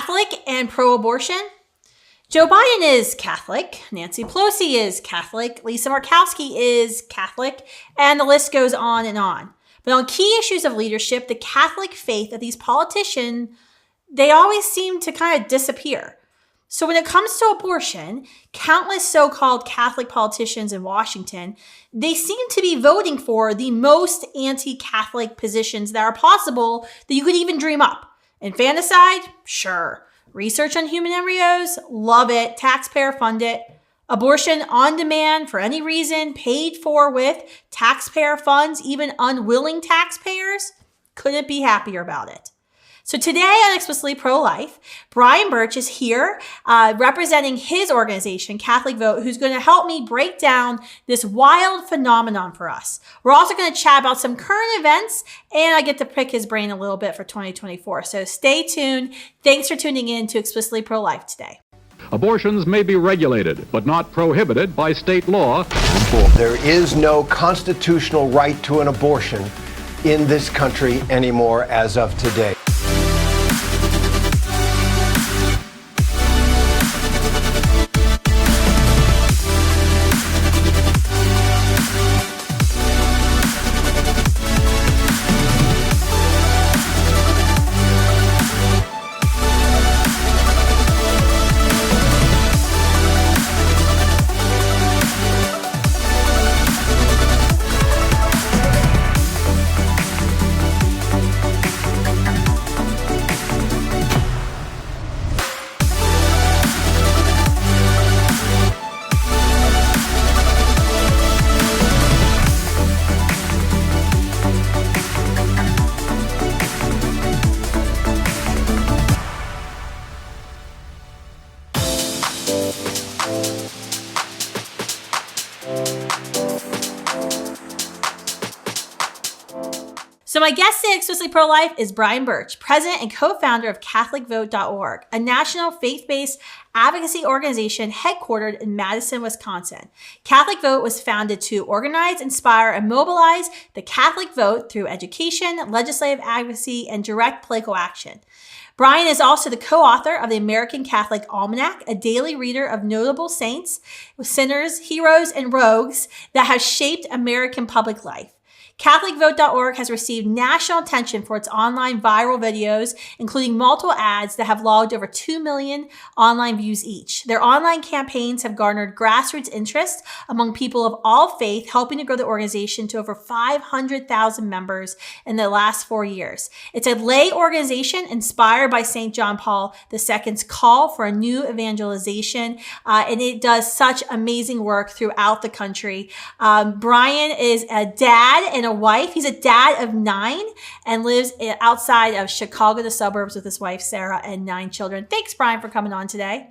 Catholic and pro-abortion. Joe Biden is Catholic, Nancy Pelosi is Catholic, Lisa Murkowski is Catholic, and the list goes on and on. But on key issues of leadership, the Catholic faith of these politicians, they always seem to kind of disappear. So when it comes to abortion, countless so-called Catholic politicians in Washington, they seem to be voting for the most anti-Catholic positions that are possible that you could even dream up. Infanticide? Sure. Research on human embryos? Love it. Taxpayer fund it. Abortion on demand for any reason, paid for with taxpayer funds, even unwilling taxpayers? Couldn't be happier about it. So today on Explicitly Pro-Life, Brian Burch is here representing his organization, Catholic Vote, who's going to help me break down this wild phenomenon for us. We're also going to chat about some current events, and I get to pick his brain a little bit for 2024. So stay tuned. Thanks for tuning in to Explicitly Pro-Life today. Abortions may be regulated, but not prohibited by state law. There is no constitutional right to an abortion in this country anymore as of today. So my guest today at Explicitly Pro-Life is Brian Burch, president and co-founder of CatholicVote.org, a national faith-based advocacy organization headquartered in Madison, Wisconsin. Catholic Vote was founded to organize, inspire, and mobilize the Catholic vote through education, legislative advocacy, and direct political action. Brian is also the co-author of the American Catholic Almanac, a daily reader of notable saints, sinners, heroes, and rogues that have shaped American public life. CatholicVote.org has received national attention for its online viral videos, including multiple ads that have logged over 2 million online views each. Their online campaigns have garnered grassroots interest among people of all faith, helping to grow the organization to over 500,000 members in the last 4 years. It's a lay organization inspired by St. John Paul II's call for a new evangelization, and it does such amazing work throughout the country. Brian is a dad and a wife. He's a dad of 9 and lives outside of Chicago, the suburbs, with his wife, Sarah, and 9 children. Thanks, Brian, for coming on today.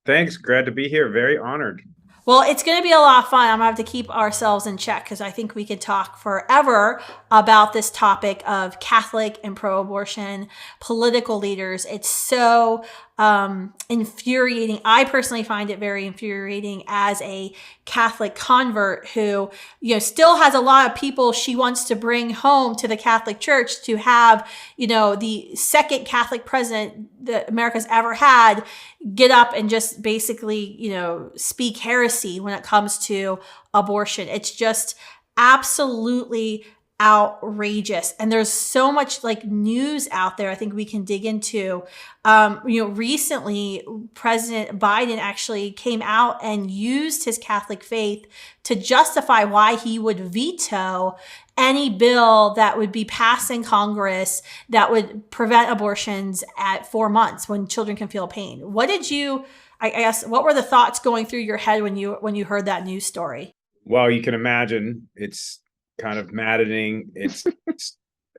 Thanks. Glad to be here. Very honored. Well, it's going to be a lot of fun. I'm going to have to keep ourselves in check because I think we could talk forever about this topic of Catholic and pro-abortion political leaders. It's so infuriating. I personally find it very infuriating as a Catholic convert who, still has a lot of people she wants to bring home to the Catholic Church to have, the second Catholic president that America's ever had get up and just basically, speak heresy when it comes to abortion. It's just absolutely outrageous. And there's so much news out there I think we can dig into. Recently, President Biden actually came out and used his Catholic faith to justify why he would veto any bill that would be passed in Congress that would prevent abortions at 4 months when children can feel pain. What were the thoughts going through your head when you heard that news story? Well, you can imagine it's kind of maddening. It's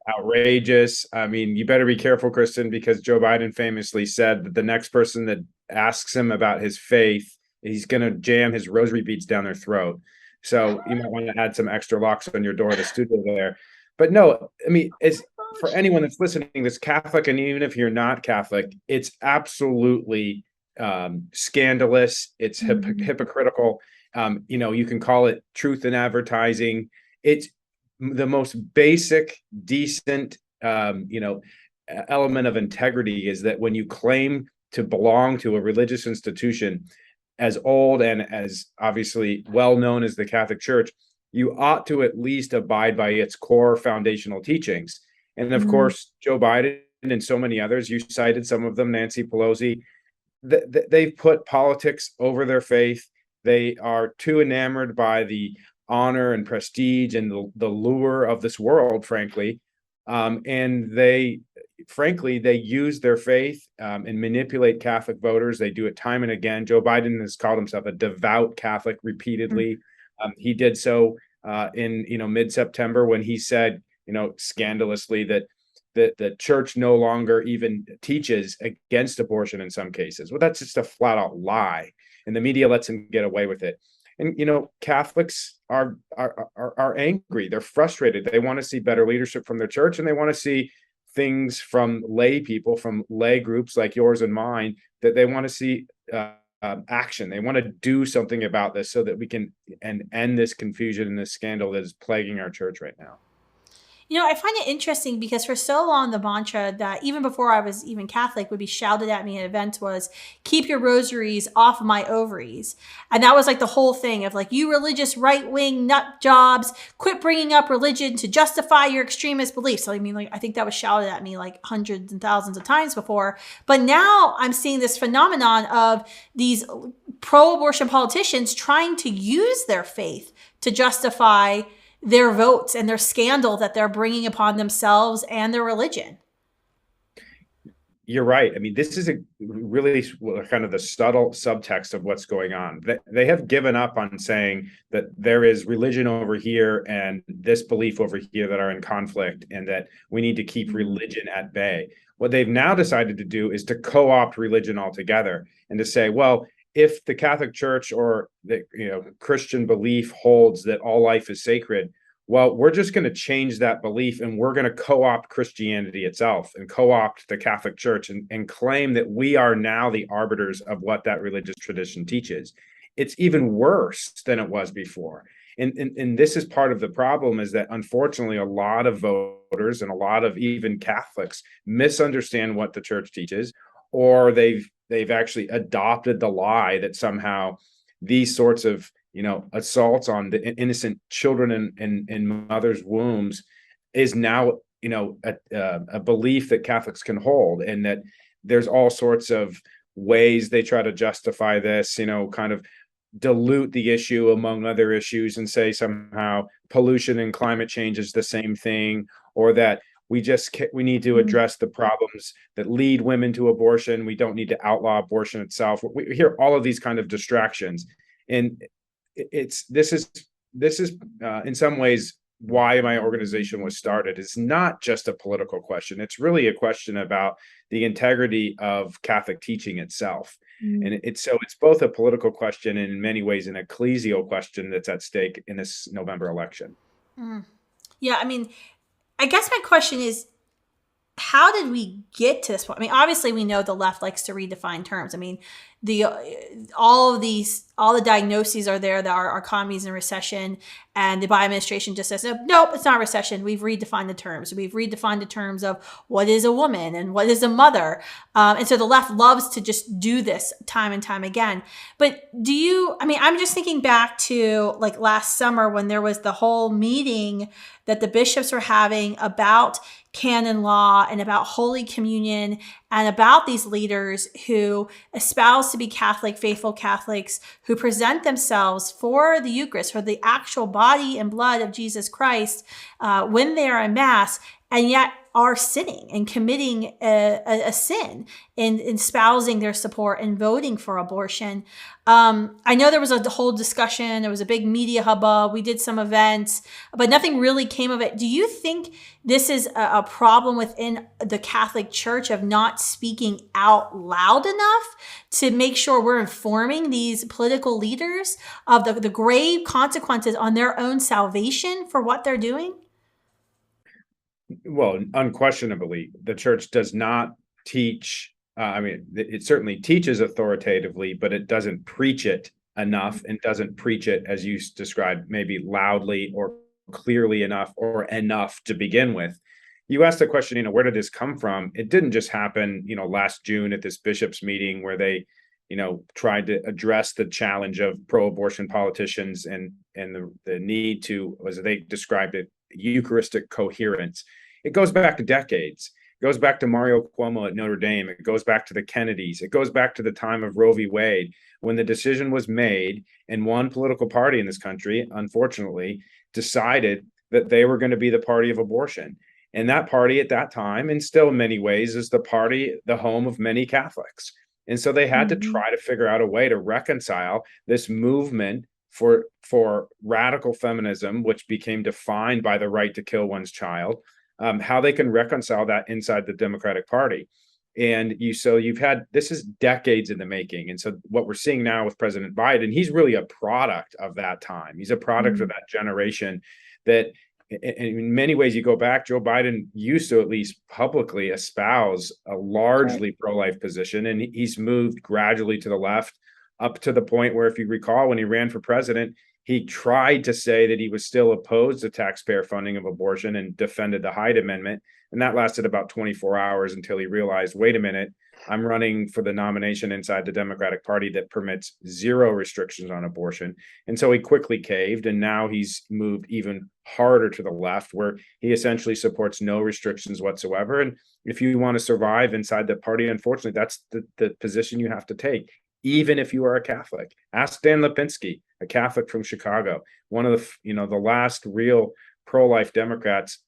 outrageous. I mean, you better be careful, Kristan, because Joe Biden famously said that the next person that asks him about his faith, he's going to jam his rosary beads down their throat. So you might want to add some extra locks on your door to the studio there. But no, I mean, it's for anyone that's listening that's Catholic, and even if you're not Catholic, it's absolutely scandalous. It's hypocritical. You can call it truth in advertising. It's the most basic, decent, element of integrity is that when you claim to belong to a religious institution as old and as obviously well known as the Catholic Church, you ought to at least abide by its core foundational teachings. And of course, Joe Biden and so many others, you cited some of them, Nancy Pelosi, they've put politics over their faith. They are too enamored by the honor and prestige and the lure of this world, frankly. And they use their faith and manipulate Catholic voters. They do it time and again. Joe Biden has called himself a devout Catholic repeatedly. He did so in mid-September when he said, scandalously, that the church no longer even teaches against abortion in some cases. Well, that's just a flat out lie, and the media lets him get away with it. And Catholics are angry. They're frustrated. They want to see better leadership from their church, and they want to see things from lay people, from lay groups like yours and mine, that they want to see action. They want to do something about this so that we can end this confusion and this scandal that is plaguing our church right now. I find it interesting because for so long, the mantra that even before I was even Catholic would be shouted at me at events was, keep your rosaries off my ovaries. And that was like the whole thing of like, you religious right-wing nut jobs, quit bringing up religion to justify your extremist beliefs. So I mean, I think that was shouted at me like hundreds and thousands of times before. But now I'm seeing this phenomenon of these pro-abortion politicians trying to use their faith to justify their votes and their scandal that they're bringing upon themselves and their religion. You're right. I mean, this is a really kind of the subtle subtext of what's going on. They have given up on saying that there is religion over here and this belief over here that are in conflict, and that we need to keep religion at bay. What they've now decided to do is to co-opt religion altogether and to say, well, if the Catholic Church or the Christian belief holds that all life is sacred, well, we're just going to change that belief, and we're going to co-opt Christianity itself and co-opt the Catholic Church and claim that we are now the arbiters of what that religious tradition teaches. It's even worse than it was before. And this is part of the problem, is that unfortunately a lot of voters and a lot of even Catholics misunderstand what the church teaches, or they've actually adopted the lie that somehow these sorts of assaults on the innocent children in mothers' wombs is now a belief that Catholics can hold, and that there's all sorts of ways they try to justify this, kind of dilute the issue among other issues and say somehow pollution and climate change is the same thing, or that we need to address the problems that lead women to abortion. We don't need to outlaw abortion itself. We hear all of these kind of distractions, and this is in some ways why my organization was started. It's not just a political question. It's really a question about the integrity of Catholic teaching itself. And it's both a political question and in many ways an ecclesial question that's at stake in this November election. Yeah, I mean, I guess my question is, how did we get to this point? I mean, obviously we know the left likes to redefine terms. I mean, all the diagnoses are there that our economy is in recession, and the Biden administration just says, nope, it's not recession. We've redefined the terms. We've redefined the terms of what is a woman and what is a mother. And so the left loves to just do this time and time again. But I'm just thinking back to like last summer when there was the whole meeting that the bishops were having about canon law and about Holy Communion and about these leaders who espouse to be Catholic, faithful Catholics, who present themselves for the Eucharist, for the actual body and blood of Jesus Christ when they are in Mass, and yet are sinning and committing a sin in espousing their support and voting for abortion. I know there was a whole discussion. There was a big media hubbub. We did some events, but nothing really came of it. Do you think this is a problem within the Catholic Church of not speaking out loud enough to make sure we're informing these political leaders of the grave consequences on their own salvation for what they're doing? Well, unquestionably, the church does not teach. It certainly teaches authoritatively, but it doesn't preach it enough, and doesn't preach it, as you described, maybe loudly or clearly enough or enough to begin with. you asked the question, where did this come from? It didn't just happen, last June at this bishops meeting where they, tried to address the challenge of pro-abortion politicians and the need to, as they described it, Eucharistic coherence. It goes back to decades. It goes back to Mario Cuomo at Notre Dame. It goes back to the Kennedys. It goes back to the time of Roe v. Wade, when the decision was made and one political party in this country, unfortunately, decided that they were going to be the party of abortion. And that party at that time, and still in many ways, is the home of many Catholics. And so they had to try to figure out a way to reconcile this movement for radical feminism, which became defined by the right to kill one's child, how they can reconcile that inside the Democratic Party. And you've had, this is decades in the making. And so what we're seeing now with President Biden, he's really a product of that time. He's a product of that generation that, in many ways, you go back, Joe Biden used to at least publicly espouse a largely pro-life position, and he's moved gradually to the left up to the point where, if you recall, when he ran for president, he tried to say that he was still opposed to taxpayer funding of abortion and defended the Hyde Amendment. And that lasted about 24 hours until he realized, wait a minute, I'm running for the nomination inside the Democratic Party that permits zero restrictions on abortion. And so he quickly caved, and now he's moved even harder to the left, where he essentially supports no restrictions whatsoever. And if you want to survive inside the party, unfortunately, that's the position you have to take, even if you are a Catholic. Ask Dan Lipinski, a Catholic from Chicago, one of the last real pro-life Democrats.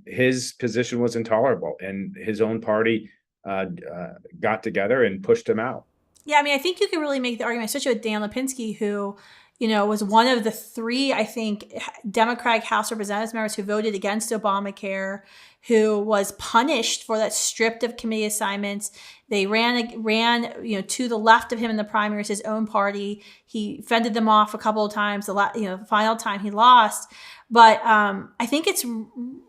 His position was intolerable, and his own party got together and pushed him out. Yeah, I mean, I think you can really make the argument, especially with Dan Lipinski, who, was one of the three, I think, Democratic House Representatives members who voted against Obamacare, who was punished for that, stripped of committee assignments. They ran, to the left of him in the primaries, his own party. He fended them off a couple of times. The final time he lost. But I think it's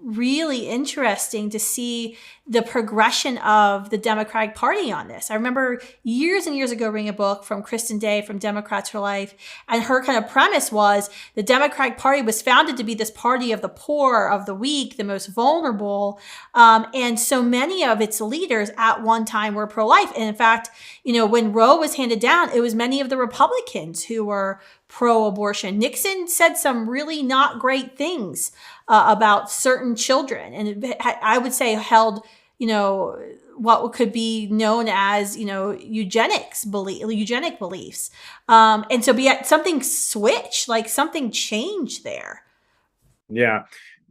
really interesting to see the progression of the Democratic Party on this. I remember years and years ago reading a book from Kristan Day from Democrats for Life, and her kind of premise was the Democratic Party was founded to be this party of the poor, of the weak, the most vulnerable, and so many of its leaders at one time were pro-life. And in fact, when Roe was handed down, it was many of the Republicans who were pro-abortion. Nixon said some really not great things about certain children, and I would say held, what could be known as, eugenic beliefs. And so, but yet something switched, like something changed there. Yeah.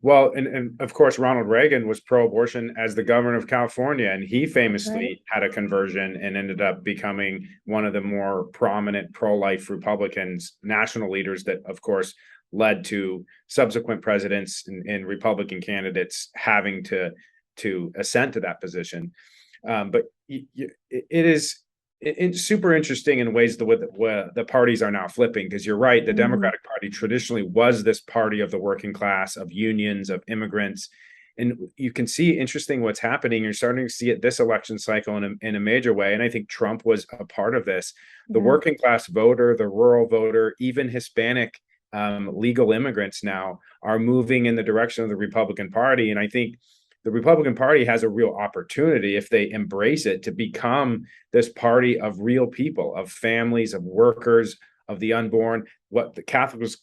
Well, and of course, Ronald Reagan was pro-abortion as the governor of California, and he famously had a conversion and ended up becoming one of the more prominent pro-life Republicans, national leaders that, of course, led to subsequent presidents and Republican candidates having to assent to that position. But it's super interesting in ways the parties are now flipping, because you're right, the Democratic Party traditionally was this party of the working class, of unions, of immigrants. And you can see interesting what's happening. You're starting to see it this election cycle in a major way. And I think Trump was a part of this. The working class voter, the rural voter, even Hispanic legal immigrants now are moving in the direction of the Republican Party. And I think the Republican Party has a real opportunity, if they embrace it, to become this party of real people, of families, of workers, of the unborn, what the Catholics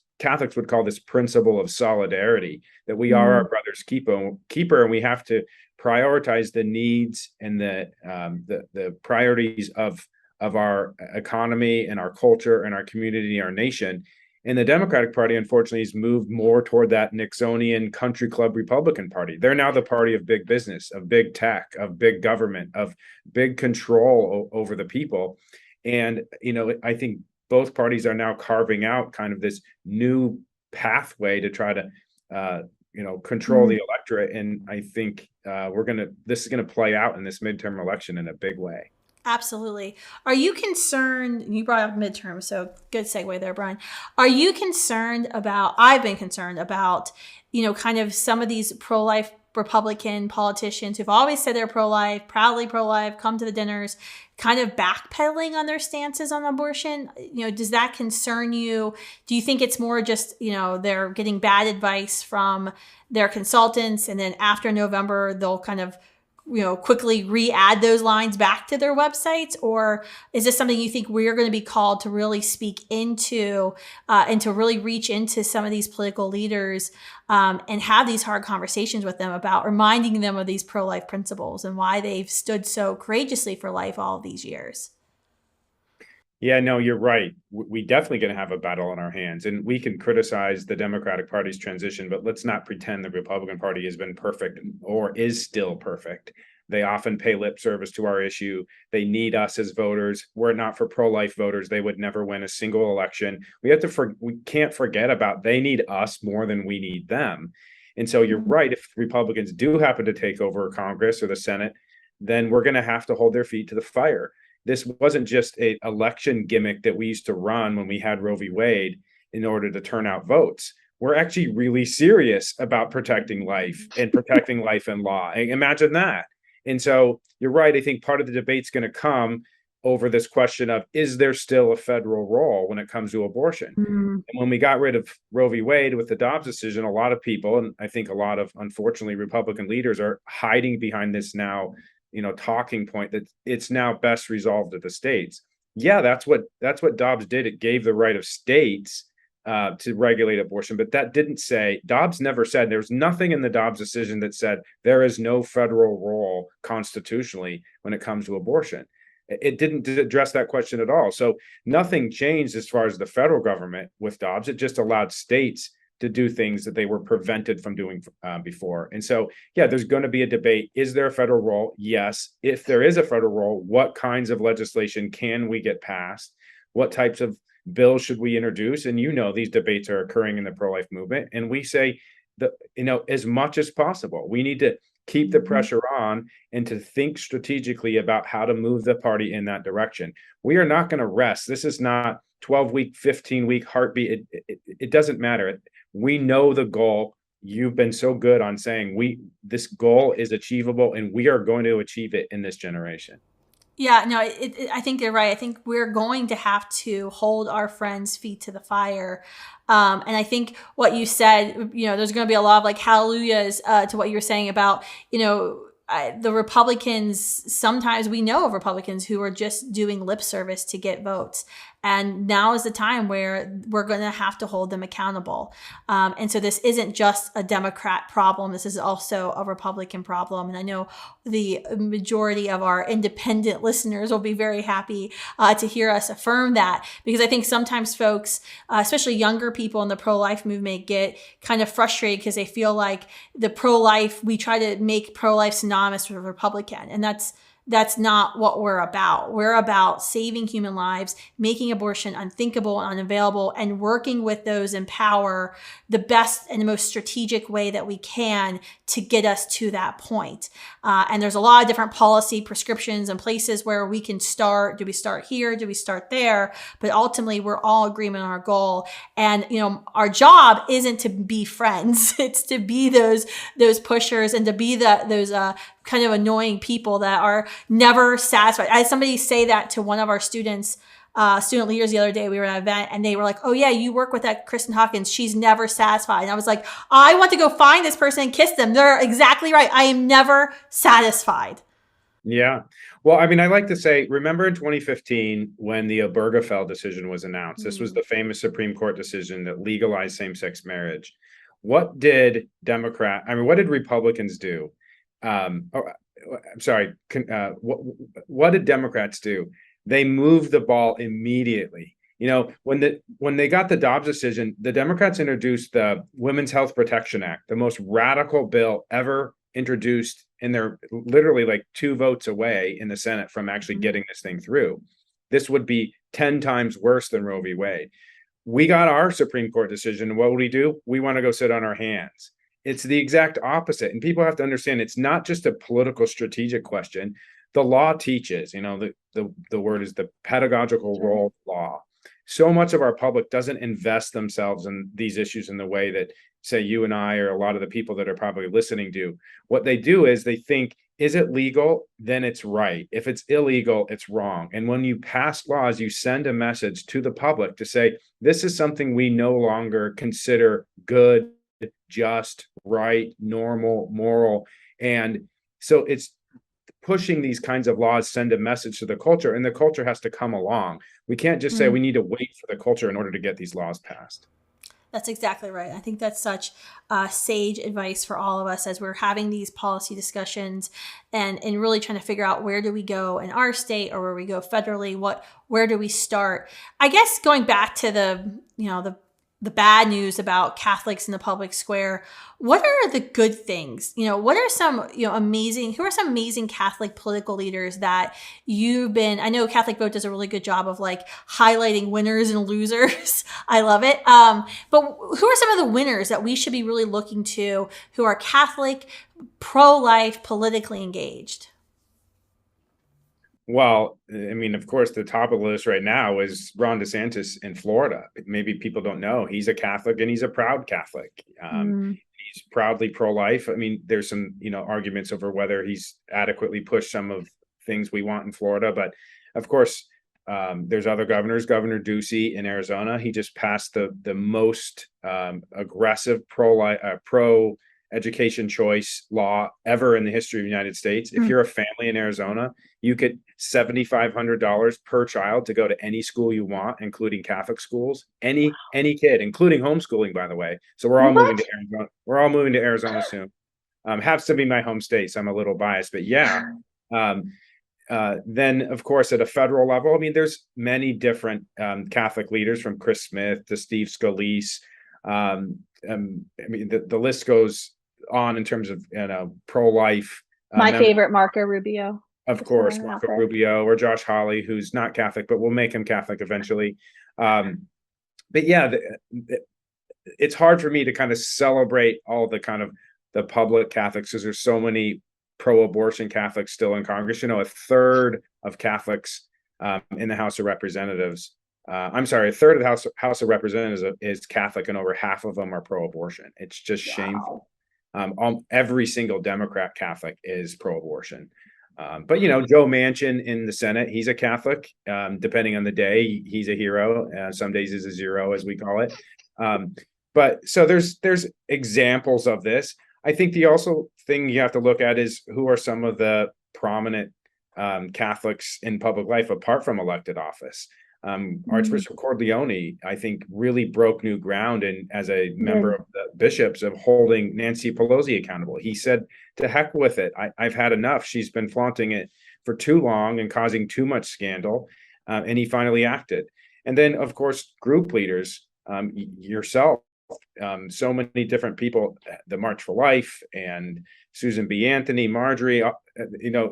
would call this principle of solidarity, that we are our brother's keeper, and we have to prioritize the needs and the priorities of our economy and our culture and our community, our nation. And the Democratic Party, unfortunately, has moved more toward that Nixonian country club Republican Party. They're now the party of big business, of big tech, of big government, of big control over the people. And, I think both parties are now carving out kind of this new pathway to try to, control the electorate. And I think this is going to play out in this midterm election in a big way. Absolutely. Are you concerned? You brought up midterm, so good segue there, Brian. Are you concerned about, I've been concerned about, kind of some of these pro-life Republican politicians who've always said they're pro-life, proudly pro-life, come to the dinners, kind of backpedaling on their stances on abortion. Does that concern you? Do you think it's more just, they're getting bad advice from their consultants, and then after November, they'll kind of, quickly re-add those lines back to their websites? Or is this something you think we're going to be called to really speak into and to really reach into some of these political leaders and have these hard conversations with them about reminding them of these pro-life principles and why they've stood so courageously for life all of these years? Yeah, no, you're right. We definitely going to have a battle on our hands, and we can criticize the Democratic Party's transition, but let's not pretend the Republican Party has been perfect or is still perfect. They often pay lip service to our issue. They need us as voters. We're not for pro-life voters. They would never win a single election. We can't forget about they need us more than we need them. And so you're right. If Republicans do happen to take over Congress or the Senate, then we're going to have to hold their feet to the fire. This wasn't just an election gimmick that we used to run when we had Roe v. Wade in order to turn out votes. We're actually really serious about protecting life and protecting life in law. Imagine that. And so you're right. I think part of the debate's going to come over this question of, is there still a federal role when it comes to abortion? And when we got rid of Roe v. Wade with the Dobbs decision, a lot of people, and I think a lot of, unfortunately, Republican leaders are hiding behind this now talking point that it's now best resolved at the states. Yeah, that's what Dobbs did. It gave the right of states to regulate abortion, but that didn't say, Dobbs never said, there's nothing in the Dobbs decision that said there is no federal role constitutionally when it comes to abortion. It didn't address that question at all. So nothing changed as far as the federal government with Dobbs. It just allowed states to do things that they were prevented from doing before. And so, yeah, there's going to be a debate. Is there a federal role? Yes. If there is a federal role, what kinds of legislation can we get passed? What types of bills should we introduce? And these debates are occurring in the pro-life movement. And we say that, as much as possible, we need to keep the pressure on and to think strategically about how to move the party in that direction. We are not going to rest. This is not 12-week, 15-week heartbeat. It doesn't matter. We know the goal. You've been so good on saying this goal is achievable, and we are going to achieve it in this generation. Yeah, no, I think you're right. I think we're going to have to hold our friends' feet to the fire. And I think what you said, there's going to be a lot of hallelujahs to what you're saying about, the Republicans. Sometimes we know of Republicans who are just doing lip service to get votes. And now is the time where we're going to have to hold them accountable. And so this isn't just a Democrat problem. This is also a Republican problem. And I know the majority of our independent listeners will be very happy to hear us affirm that, because I think sometimes folks, especially younger people in the pro-life movement, get kind of frustrated because they feel like we try to make pro-life synonymous with Republican. And that's not what we're about. We're about saving human lives, making abortion unthinkable and unavailable, and working with those in power the best and the most strategic way that we can to get us to that point. And there's a lot of different policy prescriptions and places where we can start. Do we start here? Do we start there? But ultimately, we're all in agreement on our goal. And our job isn't to be friends. It's to be those pushers and to be those kind of annoying people that are never satisfied. I had somebody say that to one of our student leaders the other day. We were at an event and they were like, "Oh yeah, you work with that Kristan Hawkins. She's never satisfied." And I was like, I want to go find this person and kiss them. They're exactly right. I am never satisfied. Yeah. Well, I mean, I like to say, remember in 2015 when the Obergefell decision was announced? This was the famous Supreme Court decision that legalized same-sex marriage. What did Republicans do? What did Democrats do? They moved the ball immediately. When they got the Dobbs decision, the Democrats introduced the Women's Health Protection Act, the most radical bill ever introduced, and they're literally 2 votes away in the Senate from actually getting this thing through. This would be 10 times worse than Roe v. Wade. We got our Supreme Court decision, and what would we do? We want to go sit on our hands. It's the exact opposite. And people have to understand it's not just a political strategic question. The law teaches, the word is the pedagogical role of law. So much of our public doesn't invest themselves in these issues in the way that say you and I, or a lot of the people that are probably listening do. What they do is they think, is it legal? Then it's right. If it's illegal, it's wrong. And when you pass laws, you send a message to the public to say, this is something we no longer consider good, just, right, normal, moral. And so it's pushing these kinds of laws send a message to the culture, and the culture has to come along. We can't just say we need to wait for the culture in order to get these laws passed. That's exactly right. I think that's such sage advice for all of us as we're having these policy discussions and really trying to figure out where do we go in our state or where we go federally, where do we start? I guess going back to the bad news about Catholics in the public square, what are the good things? What are some, who are some amazing Catholic political leaders that I know Catholic Vote does a really good job of like highlighting winners and losers. I love it. But who are some of the winners that we should be really looking to who are Catholic, pro-life, politically engaged? Well, I mean, of course, the top of the list right now is Ron DeSantis in Florida. Maybe people don't know he's a Catholic and he's a proud Catholic. He's proudly pro-life. I mean, there's some, arguments over whether he's adequately pushed some of things we want in Florida. But of course, there's other governors. Governor Ducey in Arizona, he just passed the most aggressive pro education choice law ever in the history of the United States. If you're a family in Arizona, you get $7,500 per child to go to any school you want, including Catholic schools, any kid, including homeschooling, by the way. So we're all moving to Arizona. We're all moving to Arizona soon. Happens to be my home state, so I'm a little biased, but yeah. Then, of course, at a federal level, I mean, there's many different Catholic leaders, from Chris Smith to Steve Scalise. I mean, the list goes on in terms of pro-life. My favorite, Marco Rubio. Of course, Marco Rubio, or Josh Hawley, who's not Catholic, but we'll make him Catholic eventually. But yeah, it's hard for me to kind of celebrate all the kind of the public Catholics, because there's so many pro-abortion Catholics still in Congress. A third of Catholics in the House of Representatives. A third of the House of Representatives is Catholic, and over half of them are pro-abortion. It's just shameful. Every single Democrat Catholic is pro-abortion. But Joe Manchin in the Senate, he's a Catholic. Depending on the day, he's a hero. Some days he's a zero, as we call it. But so there's examples of this. I think the also thing you have to look at is who are some of the prominent Catholics in public life apart from elected office. Archbishop Cordileone, I think, really broke new ground, and as a member of the bishops, of holding Nancy Pelosi accountable. He said, to heck with it. I've had enough. She's been flaunting it for too long and causing too much scandal. And he finally acted. And then, of course, group leaders, yourself, so many different people, the March for Life and Susan B. Anthony, Marjorie,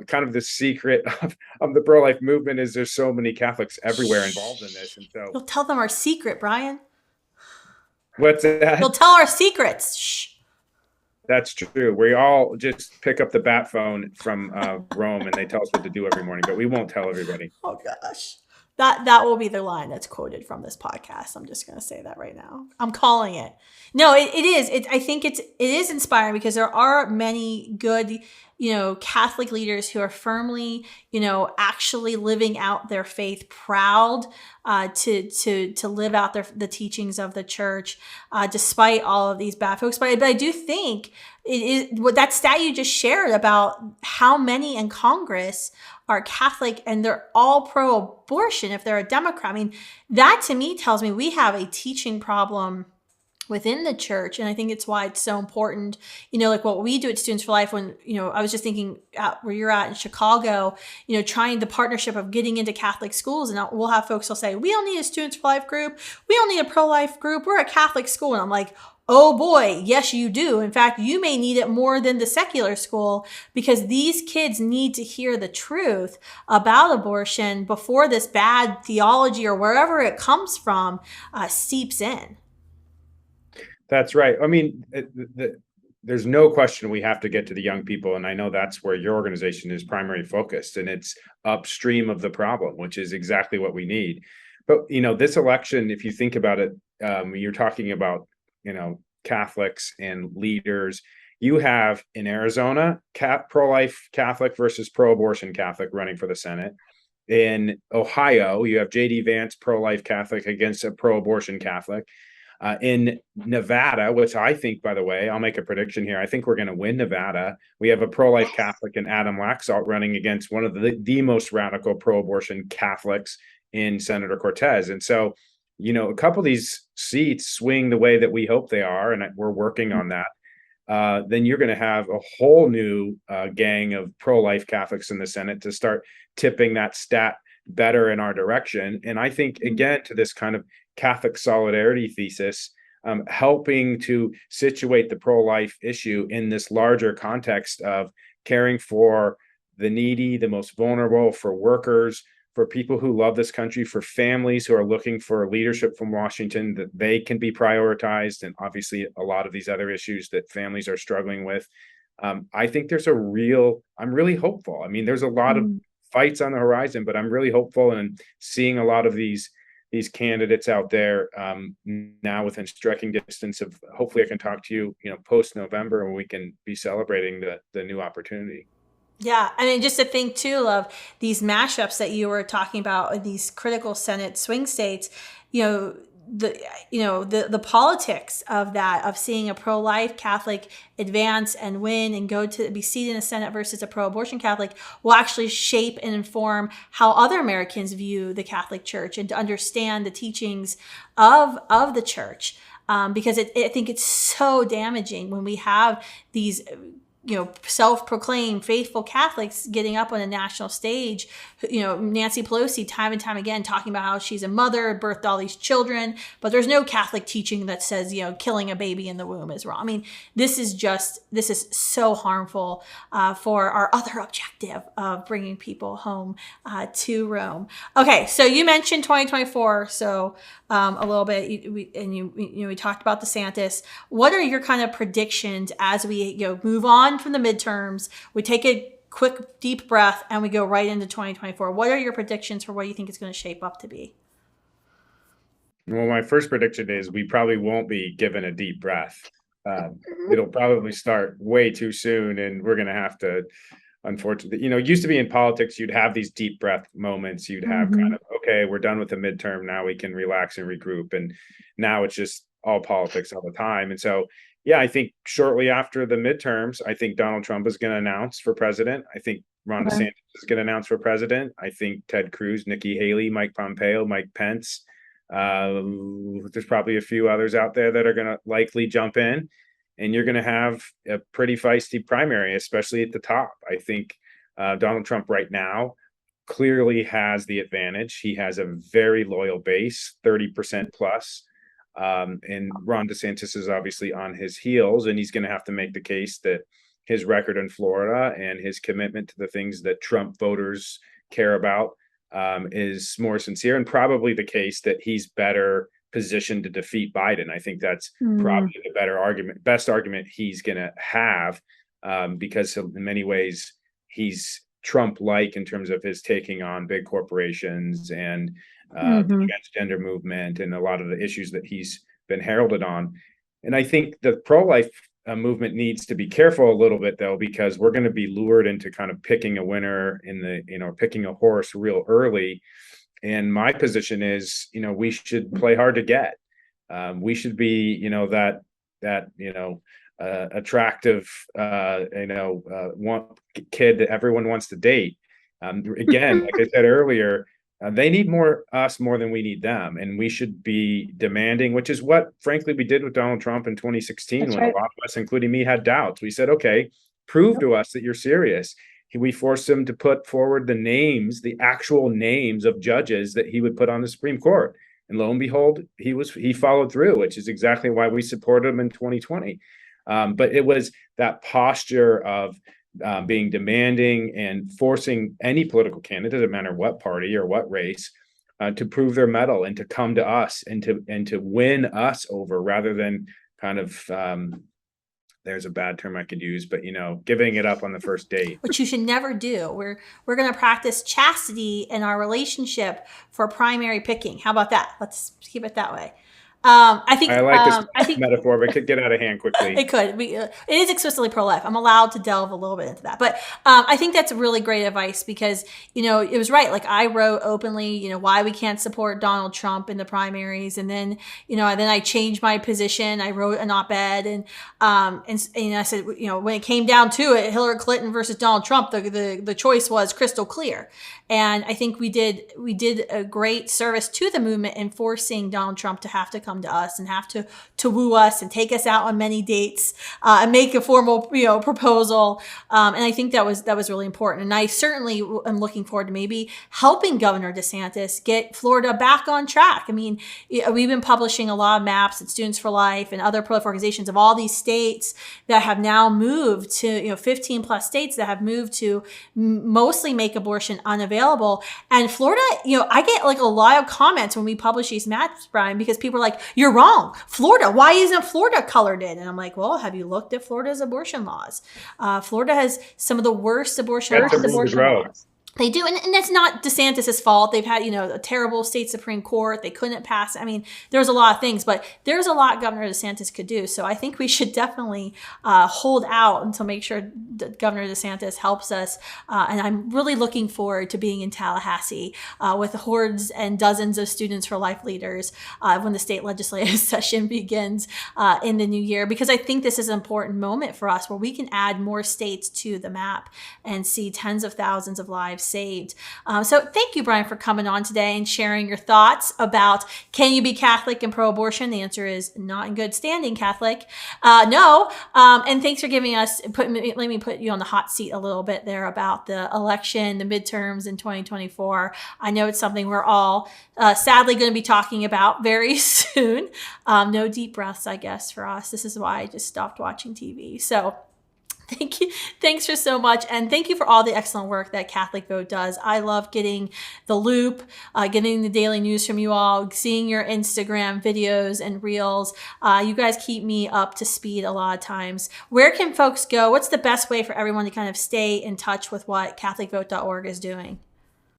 kind of the secret of the pro-life movement is there's so many Catholics everywhere involved in this. And so you'll tell them our secret, Brian. What's that? You'll tell our secrets. Shh. That's true. We all just pick up the bat phone from Rome and they tell us what to do every morning, but we won't tell everybody. Oh gosh. That will be the line that's quoted from this podcast. I'm just going to say that right now. I'm calling it. No, it is. I think it is inspiring, because there are many good, Catholic leaders who are firmly, actually living out their faith, proud to live out the teachings of the church, despite all of these bad folks. But I do think it is what that stat you just shared about how many in Congress are Catholic and they're all pro-abortion if they're a Democrat. I mean, that to me tells me we have a teaching problem within the church. And I think it's why it's so important, like what we do at Students for Life when, I was just thinking where you're at in Chicago, trying the partnership of getting into Catholic schools. And we'll have folks who'll say, we don't need a Students for Life group. We don't need a pro-life group. We're a Catholic school. And I'm like, oh boy, yes, you do. In fact, you may need it more than the secular school, because these kids need to hear the truth about abortion before this bad theology or wherever it comes from seeps in. That's right. I mean, there's no question we have to get to the young people. And I know that's where your organization is primarily focused, and it's upstream of the problem, which is exactly what we need. But, this election, if you think about it, you're talking about, Catholics and leaders. You have in Arizona, pro-life Catholic versus pro-abortion Catholic running for the Senate. In Ohio, you have J.D. Vance, pro-life Catholic against a pro-abortion Catholic. In Nevada, which I think, by the way, I'll make a prediction here. I think we're going to win Nevada. We have a pro-life Catholic and Adam Laxalt running against one of the most radical pro-abortion Catholics in Senator Cortez. And so, a couple of these seats swing the way that we hope they are, and we're working on that. Then you're going to have a whole new gang of pro-life Catholics in the Senate to start tipping that stat better in our direction. And I think, again, to this kind of Catholic solidarity thesis, helping to situate the pro-life issue in this larger context of caring for the needy, the most vulnerable, for workers, for people who love this country, for families who are looking for leadership from Washington, that they can be prioritized. And obviously a lot of these other issues that families are struggling with. I think there's I'm really hopeful. I mean, there's a lot of fights on the horizon, but I'm really hopeful and seeing a lot of these candidates out there now within striking distance of, hopefully I can talk to you, post-November, and we can be celebrating the new opportunity. Yeah. I mean, just to think too of these mashups that you were talking about in these critical Senate swing states, the politics of that, of seeing a pro-life Catholic advance and win and go to be seated in the Senate versus a pro-abortion Catholic, will actually shape and inform how other Americans view the Catholic Church and to understand the teachings of the church. Because I think it's so damaging when we have these self-proclaimed faithful Catholics getting up on a national stage, Nancy Pelosi time and time again talking about how she's a mother, birthed all these children, but there's no Catholic teaching that says, killing a baby in the womb is wrong. I mean, this is so harmful for our other objective of bringing people home to Rome. Okay, so you mentioned 2024, so a little bit, we talked about DeSantis. What are your kind of predictions as we move on from the midterms? We take a quick deep breath and we go right into 2024. What are your predictions for what you think it's going to shape up to be? Well, my first prediction is we probably won't be given a deep breath. It'll probably start way too soon, and we're going to have to, unfortunately, it used to be in politics, you'd have these deep breath moments. You'd have kind of, okay, we're done with the midterm. Now we can relax and regroup. And now it's just all politics all the time. And so, yeah, I think shortly after the midterms, I think Donald Trump is going to announce for president. I think Ron DeSantis is going to announce for president. I think Ted Cruz, Nikki Haley, Mike Pompeo, Mike Pence. There's probably a few others out there that are going to likely jump in. And you're going to have a pretty feisty primary, especially at the top. I think Donald Trump right now clearly has the advantage. He has a very loyal base, 30% plus. And Ron DeSantis is obviously on his heels, and he's going to have to make the case that his record in Florida and his commitment to the things that Trump voters care about is more sincere, and probably the case that he's better positioned to defeat Biden. I think that's probably the best argument he's going to have, because in many ways he's Trump-like in terms of his taking on big corporations and the transgender movement and a lot of the issues that he's been heralded on. And I think the pro-life movement needs to be careful a little bit, though, because we're going to be lured into kind of picking a winner picking a horse real early. And my position is, we should play hard to get. We should be, attractive, kid that everyone wants to date. Again, like I said earlier, they need us more than we need them. And we should be demanding, which is what, frankly, we did with Donald Trump in 2016. That's when a lot of us, including me, had doubts. We said, okay, prove to us that you're serious. We forced him to put forward the actual names of judges that he would put on the Supreme Court. And lo and behold, he followed through, which is exactly why we supported him in 2020. But it was that posture of being demanding and forcing any political candidate, doesn't matter what party or what race, to prove their mettle and to come to us and to win us over, rather than kind of there's a bad term I could use, but giving it up on the first date, which you should never do. We're going to practice chastity in our relationship for primary picking. How about that? Let's keep it that way. I think I like this I think metaphor, but it could get out of hand quickly. it could. It is explicitly pro-life. I'm allowed to delve a little bit into that, but I think that's really great advice because it was right. Like I wrote openly, why we can't support Donald Trump in the primaries, and then then I changed my position. I wrote an op-ed, and I said, when it came down to it, Hillary Clinton versus Donald Trump, the choice was crystal clear. And I think we did a great service to the movement in forcing Donald Trump to have to come to us and have to woo us and take us out on many dates and make a formal proposal. And I think that was really important. And I certainly am looking forward to maybe helping Governor DeSantis get Florida back on track. I mean, we've been publishing a lot of maps at Students for Life and other pro-life organizations of all these states that have now moved to 15 plus states that have moved to mostly make abortion unavailable. And Florida, I get like a lot of comments when we publish these maps, Brian, because people are like, you're wrong. Florida, why isn't Florida colored in? And I'm like, well, have you looked at Florida's abortion laws? Florida has some of the worst abortion laws. They do. And that's not DeSantis' fault. They've had, a terrible state Supreme Court. They couldn't pass. I mean, there's a lot of things, but there's a lot Governor DeSantis could do. So I think we should definitely hold out until make sure that Governor DeSantis helps us. And I'm really looking forward to being in Tallahassee with hordes and dozens of Students for Life leaders when the state legislative session begins in the new year, because I think this is an important moment for us where we can add more states to the map and see tens of thousands of lives saved. So thank you, Brian, for coming on today and sharing your thoughts about can you be Catholic and pro-abortion? The answer is not in good standing, Catholic. No. And thanks for giving us, let me put you on the hot seat a little bit there about the election, the midterms in 2024. I know it's something we're all sadly going to be talking about very soon. No deep breaths, I guess, for us. This is why I just stopped watching TV. So thank you. Thanks for so much. And thank you for all the excellent work that Catholic Vote does. I love getting the loop, getting the daily news from you all, seeing your Instagram videos and reels. You guys keep me up to speed a lot of times. Where can folks go? What's the best way for everyone to kind of stay in touch with what CatholicVote.org is doing?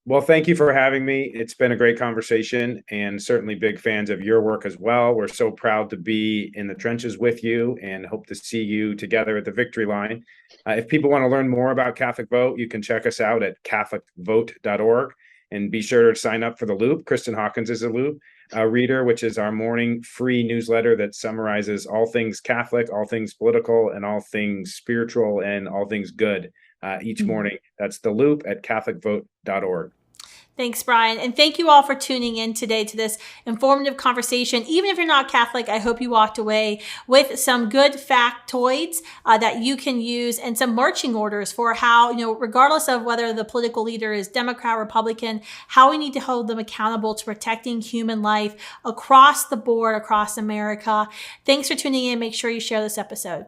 Well, thank you for having me. It's been a great conversation and certainly big fans of your work as well. We're so proud to be in the trenches with you and hope to see you together at the victory line. If people want to learn more about Catholic Vote, you can check us out at catholicvote.org and be sure to sign up for the Loop. Kristan Hawkins is a Loop reader, which is our morning free newsletter that summarizes all things Catholic, all things political, and all things spiritual, and all things good each morning. That's the Loop at catholicvote.org. Thanks, Brian. And thank you all for tuning in today to this informative conversation. Even if you're not Catholic, I hope you walked away with some good factoids that you can use and some marching orders for how, regardless of whether the political leader is Democrat, Republican, how we need to hold them accountable to protecting human life across the board, across America. Thanks for tuning in. Make sure you share this episode.